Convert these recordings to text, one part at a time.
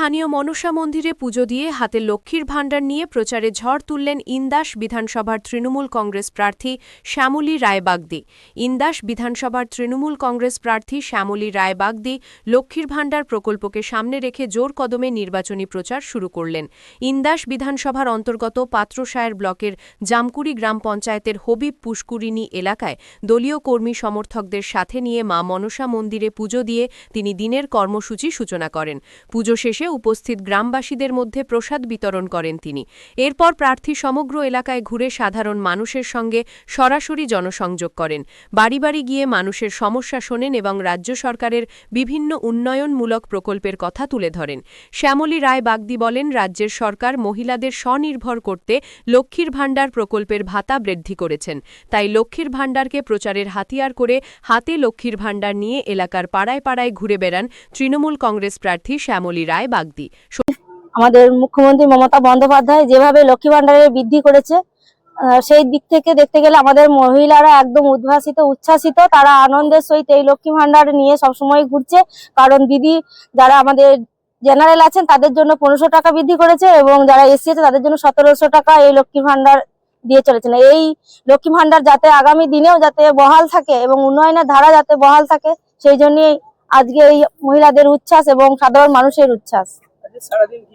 স্থানীয় মনসা মন্দিরে পুজো দিয়ে হাতে লক্ষ্মীর ভাণ্ডার নিয়ে প্রচারে ঝড় তুললেন ইন্দাস বিধানসভার তৃণমূল কংগ্রেস প্রার্থী শ্যামলী রায়বাগদি। ইন্দাস বিধানসভার তৃণমূল কংগ্রেস প্রার্থী শ্যামলী রায়বাগদি লক্ষ্মীর ভাণ্ডার প্রকল্পকে সামনে রেখে জোর কদমে নির্বাচনী প্রচার শুরু করলেন। ইন্দাস বিধানসভার অন্তর্গত পাত্রসায়ের ব্লকের জামকুড়ি গ্রাম পঞ্চায়েতের হবিব পুষ্কুরিনী এলাকায় দলীয় কর্মী সমর্থকদের সাথে নিয়ে মা মনসা মন্দিরে পুজো দিয়ে তিনি দিনের কর্মসূচি সূচনা করেন। পুজো শেষে উপস্থিত গ্রামবাসীদের মধ্যে প্রসাদ বিতরণ করেন তিনি। এরপর প্রার্থী সমগ্র এলাকায় ঘুরে সাধারণ মানুষের সঙ্গে সরাসরি জনসংযোগ করেন, বাড়ি বাড়ি গিয়ে মানুষের সমস্যা শোনেন এবং রাজ্য সরকারের বিভিন্ন উন্নয়নমূলক প্রকল্পের কথা তুলে ধরেন। শ্যামলী রায়বাগদি বলেন, রাজ্যের সরকার মহিলাদের স্বনির্ভর করতে লক্ষ্মীর ভাণ্ডার প্রকল্পের ভাতা বৃদ্ধি করেছেন। তাই লক্ষ্মীর ভাণ্ডারকে প্রচারের হাতিয়ার করে হাতে লক্ষ্মীর ভাণ্ডার নিয়ে এলাকার পাড়ায় পাড়ায় ঘুরে বেড়ান তৃণমূল কংগ্রেস প্রার্থী শ্যামলী রায়বাগদি। আমাদের মুখ্যমন্ত্রী মমতা বন্দ্যোপাধ্যায় যেভাবে লক্ষ্মী ভাণ্ডারের বৃদ্ধি করেছে, সেই দিক থেকে দেখতে গেলে আমাদের মহিলারা একদম উদ্ভাসিত উচ্ছ্বাসিত। তারা আনন্দের সহিত এই লক্ষ্মী ভাণ্ডার নিয়ে সবসময় ঘুরছে, কারণ দিদি যারা আমাদের জেনারেল আছেন তাদের জন্য 1500 টাকা বৃদ্ধি করেছে এবং যারা এসসি আছে তাদের জন্য 1700 টাকা এই লক্ষ্মী ভাণ্ডার দিয়ে চলেছেন। এই লক্ষ্মী ভাণ্ডার যাতে আগামী দিনেও যাতে বহাল থাকে এবং উন্নয়নের ধারা যাতে বহাল থাকে, সেই জন্যই আজকে এই মহিলাদের উচ্ছ্বাস এবং সাধারণ মানুষের উচ্ছ্বাস।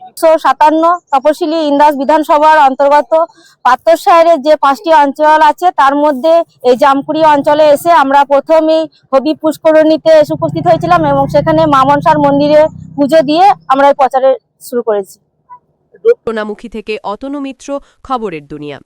157 তপশিলি ইন্দাস বিধানসভার অন্তর্গত পাত্রসায়ের যে 5টি অঞ্চল আছে তার মধ্যে এই জামকুড়ি অঞ্চলে এসে আমরা প্রথমেই হবিব পুষ্করিণীতে এসে উপস্থিত হয়েছিলাম এবং সেখানে মা মনসার মন্দিরে পুজো দিয়ে আমরা এই প্রচারে শুরু করেছি। সোনামুখী থেকে অতনু মিত্র, খবরের দুনিয়া।